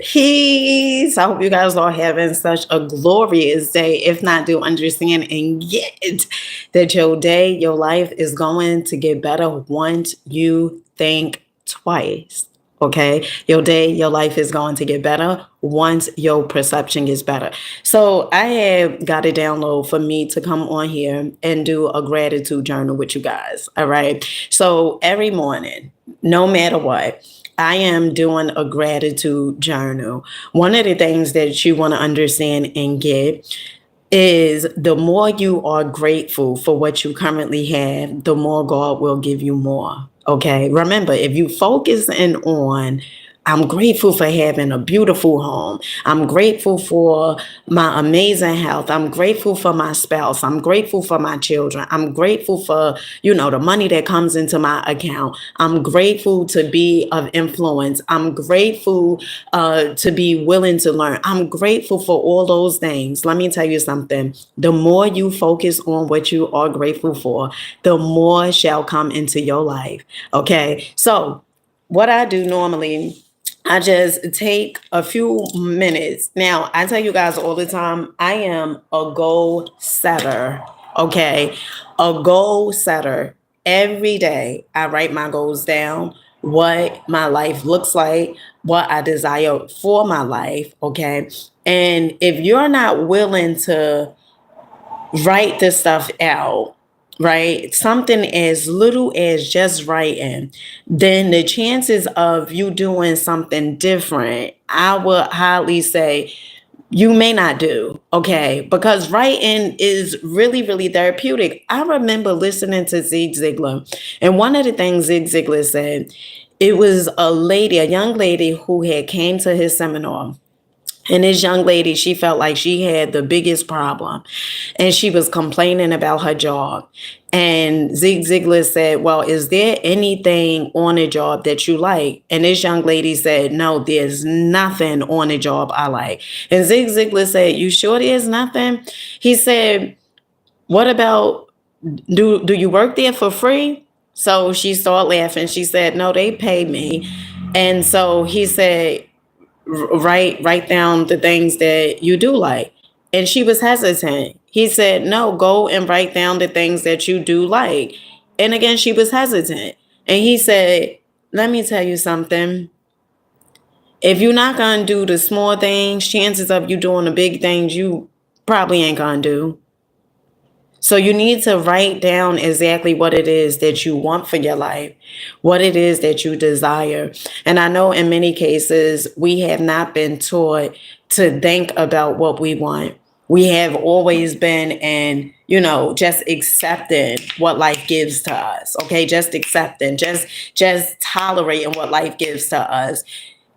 Peace. I hope you guys are having such a glorious day. If not, do understand and get that your day, your life is going to get better once you think twice. Okay. Your day, your life is going to get better once your perception gets better. So I have got a download for me to come on here and do a gratitude journal with you guys. All right. So every morning, no matter what, I am doing a gratitude journal. One of the things that you want to understand and get is the more you are grateful for what you currently have, the more God will give you more. Okay. Remember, if you focus in on I'm grateful for having a beautiful home. I'm grateful for my amazing health. I'm grateful for my spouse. I'm grateful for my children. I'm grateful for, the money that comes into my account. I'm grateful to be of influence. I'm grateful to be willing to learn. I'm grateful for all those things. Let me tell you something. The more you focus on what you are grateful for, the more shall come into your life. Okay. So, what I do normally, I just take a few minutes. Now, I tell you guys all the time, I am a goal setter. Okay. A goal setter. Every day, I write my goals down, what my life looks like, what I desire for my life. Okay. And if you're not willing to write this stuff out, right? Something as little as just writing, then the chances of you doing something different, I would highly say you may not do. Okay. Because writing is really, really therapeutic. I remember listening to Zig Ziglar, and one of the things Zig Ziglar said, it was a young lady who had came to his seminar. And this young lady, she felt like she had the biggest problem and she was complaining about her job. And Zig Ziglar said, well, is there anything on a job that you like? And this young lady said, no, there's nothing on a job I like. And Zig Ziglar said, you sure there's nothing? He said, what about, do you work there for free? So she started laughing. She said, no, they pay me. And so he said, write down the things that you do like. And she was hesitant. He said, no, go and write down the things that you do like. And again, she was hesitant. And he said, let me tell you something. If you're not going to do the small things, chances of you doing the big things, you probably ain't going to do. So you need to write down exactly what it is that you want for your life, what it is that you desire. And I know in many cases, we have not been taught to think about what we want. We have always been in, just accepting what life gives to us. Okay. Just accepting, just tolerating what life gives to us.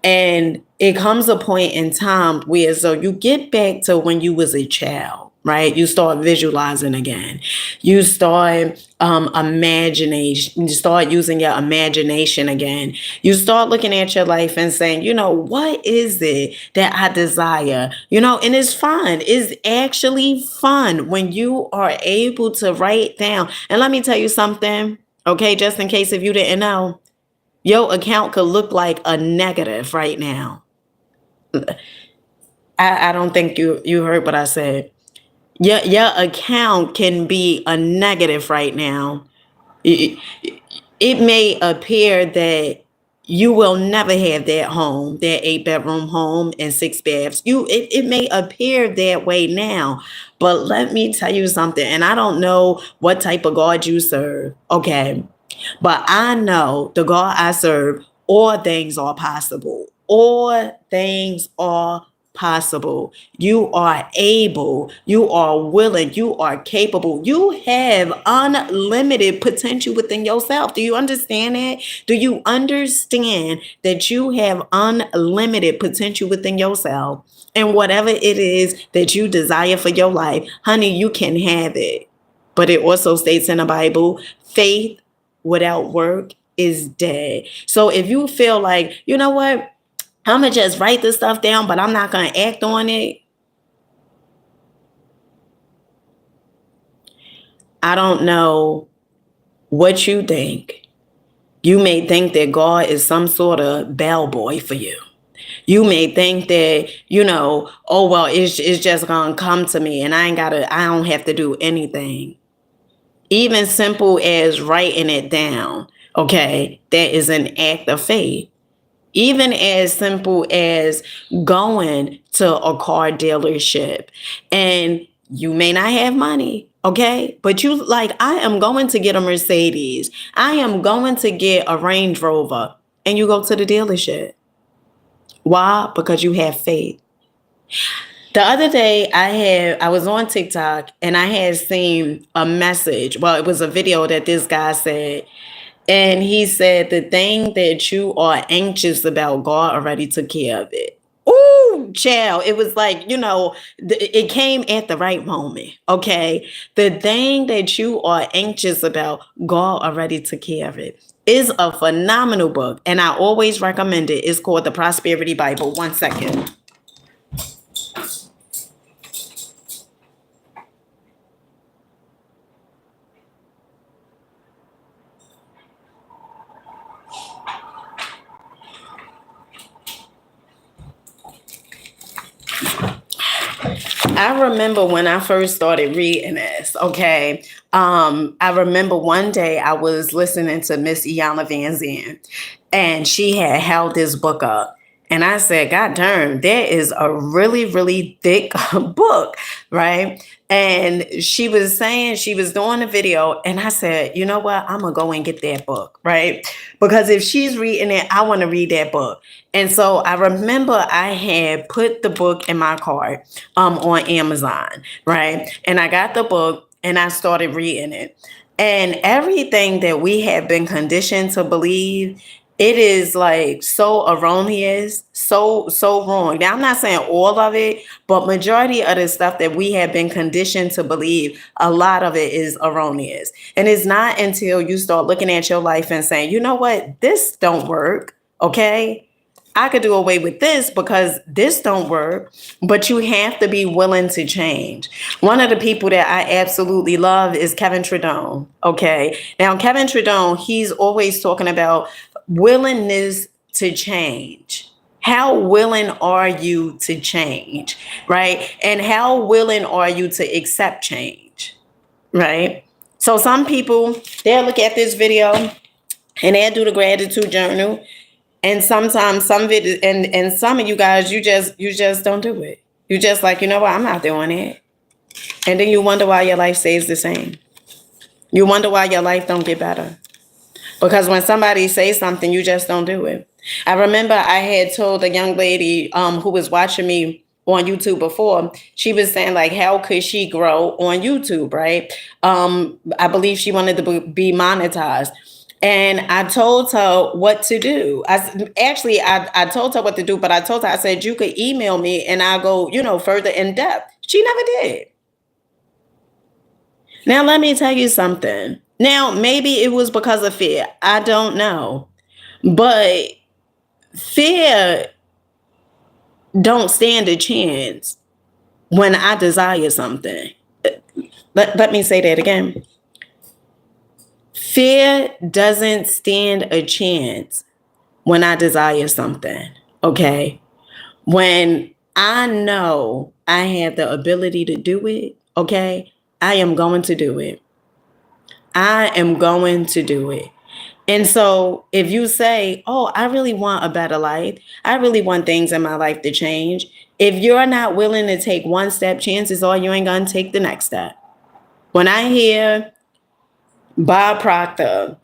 And it comes a point in time where so you get back to when you was a child, right? You start visualizing again. You start imagination. You start using your imagination again. You start looking at your life and saying, what is it that I desire? And it's fun. It's actually fun when you are able to write down. And let me tell you something, okay, just in case if you didn't know. Your account could look like a negative right now. I don't think you heard what I said. Your account can be a negative right now. It, it may appear that you will never have that home, that 8-bedroom home and 6 baths. It may appear that way now, but let me tell you something. And I don't know what type of God you serve. Okay. But I know the God I serve, all things are possible. All things are possible. You are able, you are willing, you are capable. You have unlimited potential within yourself. Do you understand that? Do you understand that you have unlimited potential within yourself? And whatever it is that you desire for your life, honey, you can have it. But it also states in the Bible, faith without work is dead. So if you feel like, you know what, I'm going to just write this stuff down, but I'm not going to act on it. I don't know what you think. You may think that God is some sort of bellboy for you. You may think that, oh, well, it's just going to come to me and I don't have to do anything. Even simple as writing it down, okay, that is an act of faith. Even as simple as going to a car dealership and you may not have money, okay? But you like, I am going to get a Mercedes. I am going to get a Range Rover. And you go to the dealership. Why? Because you have faith. The other day I was on TikTok and I had seen a message. Well, it was a video that this guy said. And he said, the thing that you are anxious about, God already took care of it. Ooh, child. It was like, it came at the right moment. Okay. The thing that you are anxious about, God already took care of it. It's a phenomenal book. And I always recommend it. It's called The Prosperity Bible. 1 second. I remember when I first started reading this, okay. I remember one day I was listening to Miss Iyanla Vanzant, and she had held this book up. And I said, God darn, that is a really, really thick book, right? And she was saying, she was doing a video, and I said, you know what? I'm going to go and get that book, right? Because if she's reading it, I want to read that book. And so I remember I had put the book in my cart on Amazon, right? And I got the book and I started reading it. And everything that we have been conditioned to believe, it is like so erroneous, so wrong. Now I'm not saying all of it, but majority of the stuff that we have been conditioned to believe, a lot of it is erroneous. And it's not until you start looking at your life and saying, you know what, this don't work, okay? I could do away with this because this don't work, but you have to be willing to change. One of the people that I absolutely love is Kevin Tredone. Okay. Now, Kevin Tredone, he's always talking about willingness to change. How willing are you to change? Right. And how willing are you to accept change? Right. So some people, they'll look at this video and they'll do the gratitude journal. And sometimes some of it, and some of you guys, you just don't do it. You just like, you know what, I'm not doing it. And then you wonder why your life stays the same. You wonder why your life don't get better. Because when somebody says something, you just don't do it. I remember I had told a young lady who was watching me on YouTube before, she was saying like, how could she grow on YouTube, right? I believe she wanted to be monetized. And I told her what to do. I told her what to do, but I told her, I said, you could email me and I'll go, further in depth. She never did. Now, let me tell you something. Now, maybe it was because of fear. I don't know. But fear don't stand a chance when I desire something. Let me say that again. Fear doesn't stand a chance when I desire something, okay? When I know I have the ability to do it, okay, I am going to do it. I am going to do it. And so if you say, oh, I really want a better life, I really want things in my life to change. If you're not willing to take one step, chances are you ain't going to take the next step. When I hear Bob Proctor,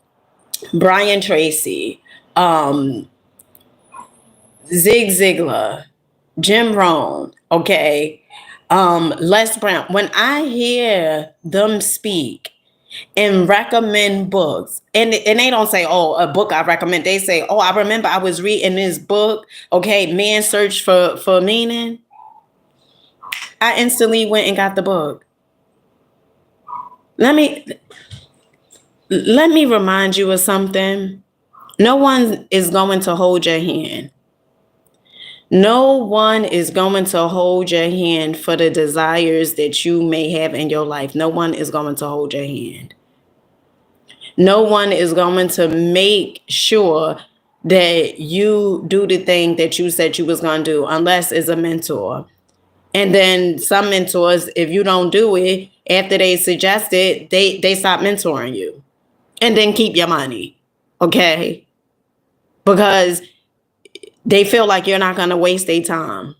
Brian Tracy, Zig Ziglar, Jim Rohn, okay, Les Brown, when I hear them speak and recommend books, and they don't say, oh, a book I recommend. They say, oh, I remember I was reading this book, okay, Man's Search for Meaning. I instantly went and got the book. Let me remind you of something. No one is going to hold your hand. No one is going to hold your hand for the desires that you may have in your life. No one is going to hold your hand. No one is going to make sure that you do the thing that you said you was going to do unless it's a mentor. And then some mentors, if you don't do it after they suggest it, they stop mentoring you and then keep your money. Okay? Because they feel like you're not going to waste their time.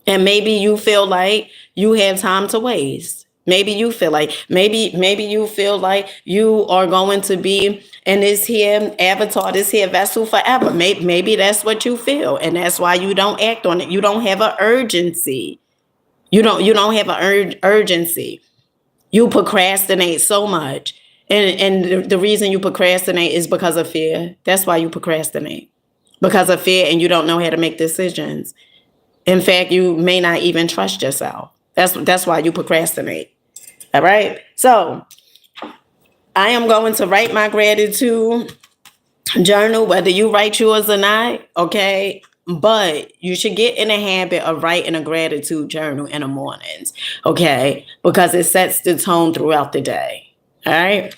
And maybe you feel like you have time to waste. Maybe you feel like maybe you feel like you are going to be in this here avatar, this here vessel forever. Maybe that's what you feel, and that's why you don't act on it. You don't have an urgency. You don't have an urgency. You procrastinate so much. And the reason you procrastinate is because of fear. That's why you procrastinate. Because of fear, and you don't know how to make decisions. In fact, you may not even trust yourself. That's why you procrastinate. All right. So I am going to write my gratitude journal, whether you write yours or not. Okay. But you should get in the habit of writing a gratitude journal in the mornings. Okay. Because it sets the tone throughout the day. All right.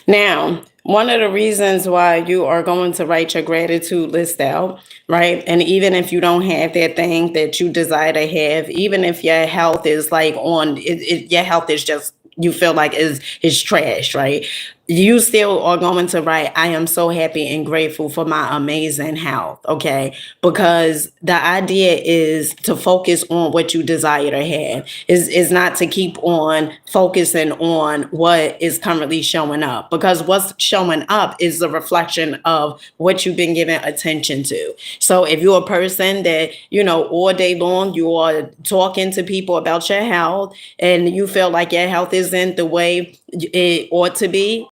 Now, one of the reasons why you are going to write your gratitude list out, right? And even if you don't have that thing that you desire to have, even if your health is like your health is just you feel like is trash, right? You still are going to write, I am so happy and grateful for my amazing health, okay? Because the idea is to focus on what you desire to have, is not to keep on focusing on what is currently showing up. Because what's showing up is a reflection of what you've been giving attention to. So if you're a person that, all day long you are talking to people about your health and you feel like your health isn't the way it ought to be,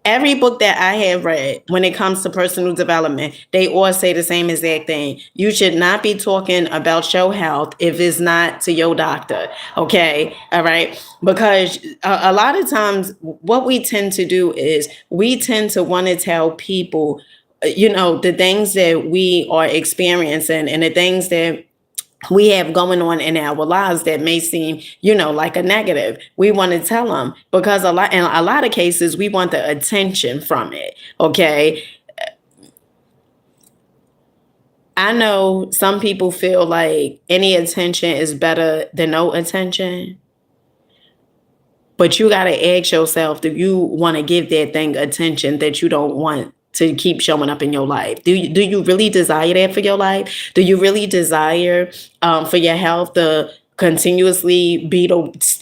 every book that I have read when it comes to personal development, they all say the same exact thing. You should not be talking about your health if it's not to your doctor. Okay. All right. Because a lot of times what we tend to do is we tend to want to tell people, the things that we are experiencing and the things that we have going on in our lives that may seem, like a negative. We want to tell them because in a lot of cases, we want the attention from it. Okay. I know some people feel like any attention is better than no attention. But you got to ask yourself, do you want to give that thing attention that you don't want to keep showing up in your life? Do you really desire that for your life? Do you really desire for your health to continuously be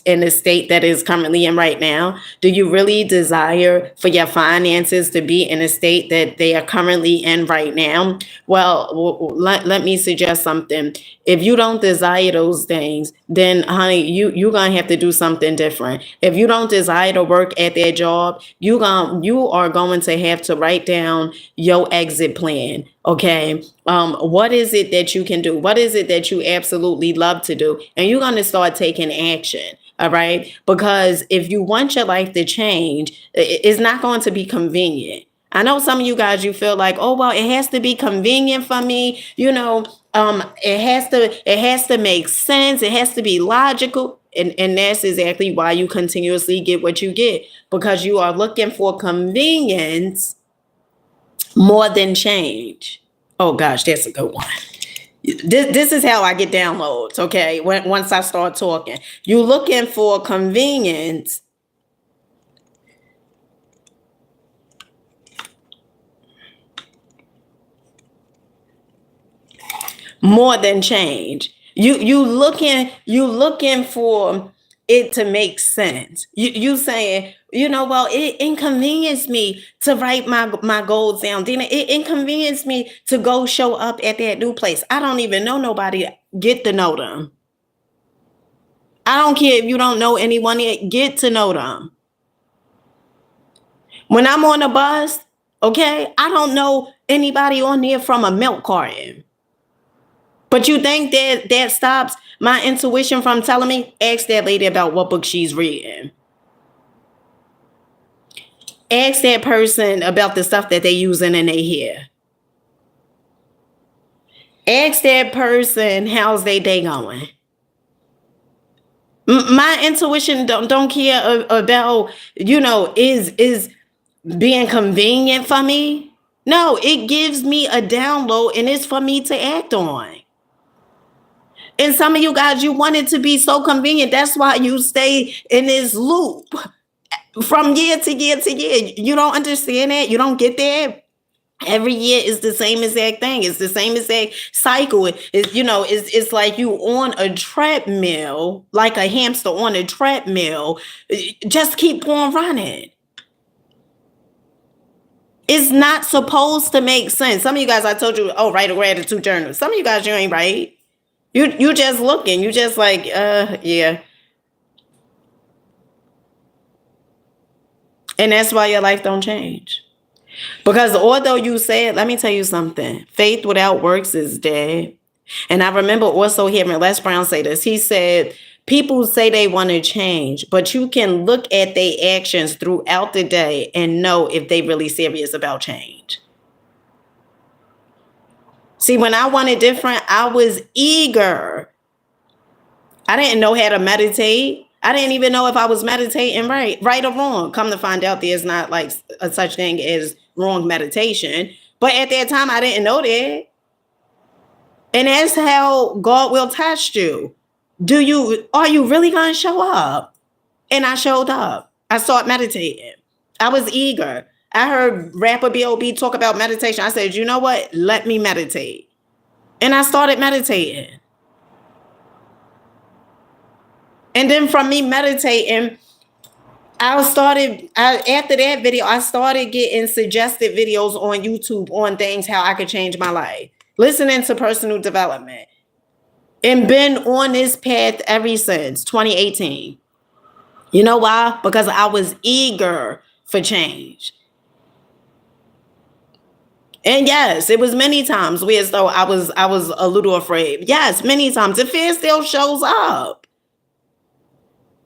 in the state that is currently in right now? Do you really desire for your finances to be in a state that they are currently in right now? Well, let me suggest something. If you don't desire those things, then honey, you're gonna have to do something different. If you don't desire to work at that job, you are going to have to write down your exit plan. Okay. What is it that you can do? What is it that you absolutely love to do? And you're gonna start taking action. All right. Because if you want your life to change, it's not going to be convenient. I know some of you guys, you feel like, oh, well, it has to be convenient for me. It has to make sense. It has to be logical. And that's exactly why you continuously get what you get, because you are looking for convenience more than change. Oh gosh, that's a good one. This is how I get downloads, okay? Once I start talking, you looking for convenience more than change. You looking for it to make sense. You saying, well, it inconvenienced me to write my goals down. Then it inconvenienced me to go show up at that new place. I don't even know nobody. Get to know them. I don't care if you don't know anyone yet. Get to know them. When I'm on a bus, okay, I don't know anybody on there from a milk carton. But you think that stops my intuition from telling me? Ask that lady about what book she's reading. Ask that person about the stuff that they using in their hair. Ask that person how's their day going. My intuition don't care about, is being convenient for me. No, it gives me a download and it's for me to act on. And some of you guys, you want it to be so convenient. That's why you stay in this loop from year to year to year. You don't understand that. You don't get that. Every year is the same exact thing. It's the same exact cycle. It's like you on a treadmill, like a hamster on a treadmill. Just keep on running. It's not supposed to make sense. Some of you guys, I told you, oh, write a gratitude journal. Some of you guys, you ain't right. You just looking. You just like, yeah. And that's why your life don't change. Because although you said, let me tell you something, faith without works is dead. And I remember also hearing Les Brown say this. He said, people say they want to change, but you can look at their actions throughout the day and know if they really serious about change. See, when I wanted different, I was eager. I didn't know how to meditate. I didn't even know if I was meditating right or wrong. Come to find out, there's not like a such thing as wrong meditation. But at that time, I didn't know that. And that's how God will test you. Are you really going to show up? And I showed up. I started meditating. I was eager. I heard rapper B.O.B. talk about meditation. I said, you know what? Let me meditate. And I started meditating. And then from me meditating, after that video, I started getting suggested videos on YouTube on things, how I could change my life. Listening to personal development. And been on this path ever since 2018. You know why? Because I was eager for change. And yes, it was many times where as though I was a little afraid. Yes, many times. The fear still shows up.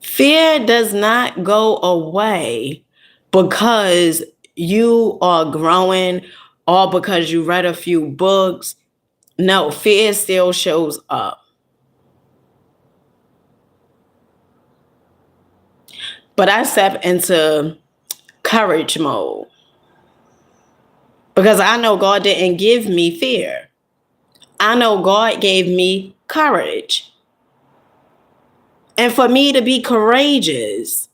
Fear does not go away because you are growing or because you read a few books. No, fear still shows up. But I step into courage mode. Because I know God didn't give me fear. I know God gave me courage. And for me to be courageous.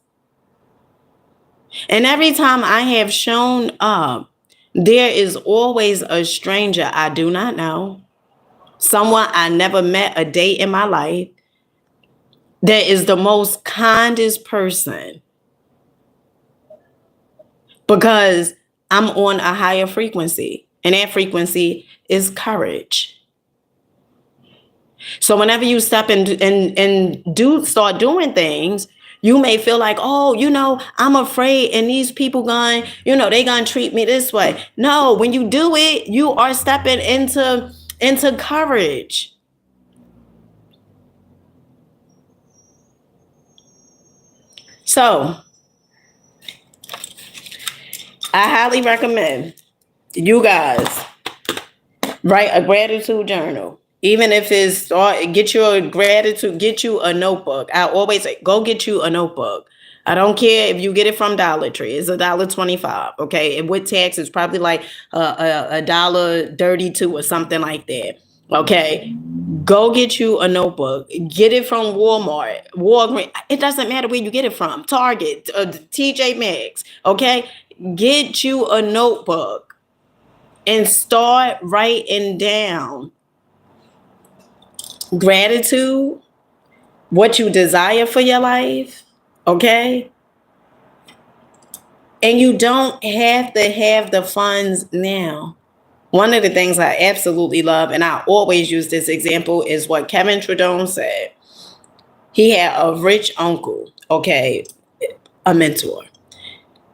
And every time I have shown up, there is always a stranger I do not know. Someone I never met a day in my life. That is the most kindest person. Because I'm on a higher frequency. And that frequency is courage. So whenever you step and start doing things, you may feel like, oh, I'm afraid and these people they gonna treat me this way. No, when you do it, you are stepping into courage. So I highly recommend you guys write a gratitude journal. Even if it's get you a gratitude, get you a notebook. I always say, go get you a notebook. I don't care if you get it from Dollar Tree. It's $1.25. Okay, and with tax, it's probably like a $1.32 or something like that. Okay, go get you a notebook. Get it from Walmart, Walgreens. It doesn't matter where you get it from. Target, TJ Maxx. Okay, get you a notebook and start writing down gratitude, what you desire for your life, okay? And you don't have to have the funds now. One of the things I absolutely love, and I always use this example, is what Kevin Tredone said. He had a rich uncle, okay, a mentor,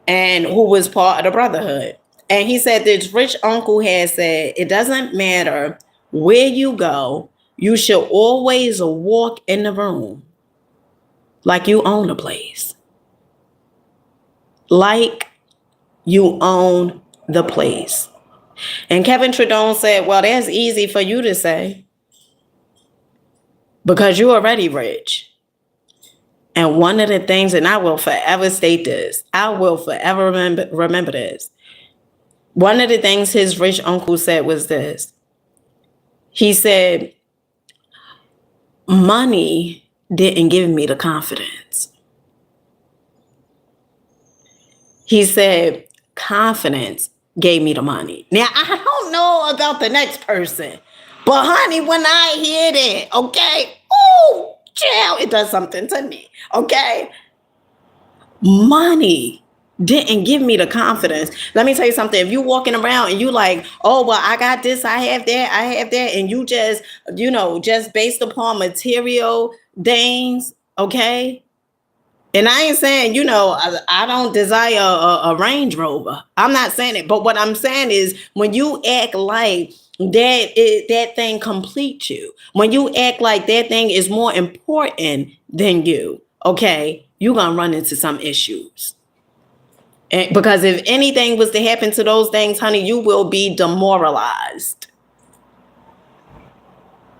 and who was part of the brotherhood. And he said this rich uncle had said, it doesn't matter where you go, you should always walk in the room like you own the place. Like you own the place. And Kevin Tredone said, well, that's easy for you to say because you're already rich. And one of the things, and I will forever state this, I will forever remember this. One of the things his rich uncle said was this. He said, money didn't give me the confidence. He said, confidence gave me the money. Now, I don't know about the next person, but honey, when I hear that, okay, oh, child, it does something to me, okay? Money didn't give me the confidence. Let me tell you something. If you walking around and you like, oh, well, I got this, I have that, and you just, just based upon material things, okay? And I ain't saying, I don't desire a Range Rover. I'm not saying it. But what I'm saying is when you act like that thing completes you, when you act like that thing is more important than you, okay, you're going to run into some issues. And because if anything was to happen to those things, honey, you will be demoralized.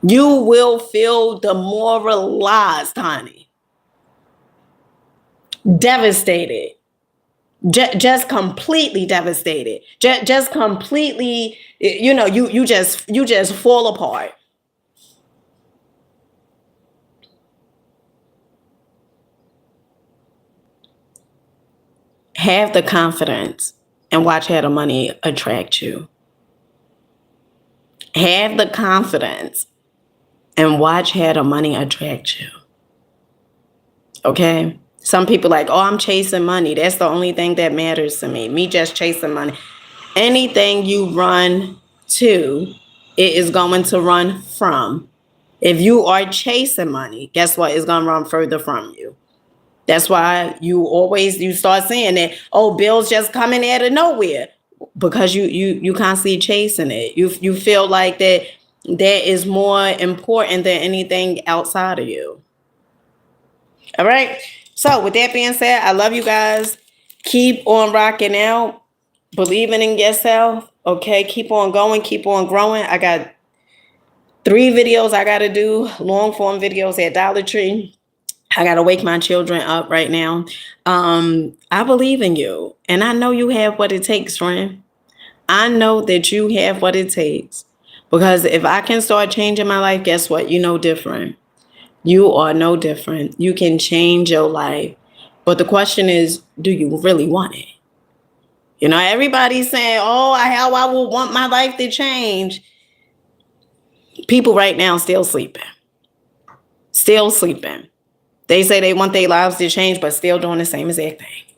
You will feel demoralized, honey. Devastated. Just completely devastated. Just completely, you just fall apart. Have the confidence and watch how the money attract you. Have the confidence and watch how the money attract you. Okay? Some people like, oh, I'm chasing money. That's the only thing that matters to me. Me just chasing money. Anything you run to, it is going to run from. If you are chasing money, guess what? It's going to run further from you. That's why you start saying that, oh, bills just coming out of nowhere because you constantly chasing it. You feel like that is more important than anything outside of you. All right. So with that being said, I love you guys. Keep on rocking out, believing in yourself. Okay. Keep on going. Keep on growing. I got 3 videos I got to do, long form videos at Dollar Tree. I got to wake my children up right now. I believe in you. And I know you have what it takes, friend. I know that you have what it takes. Because if I can start changing my life, guess what? You know different. You are no different. You can change your life. But the question is, do you really want it? Everybody's saying, oh, how I would want my life to change. People right now still sleeping. Still sleeping. They say they want their lives to change, but still doing the same exact thing.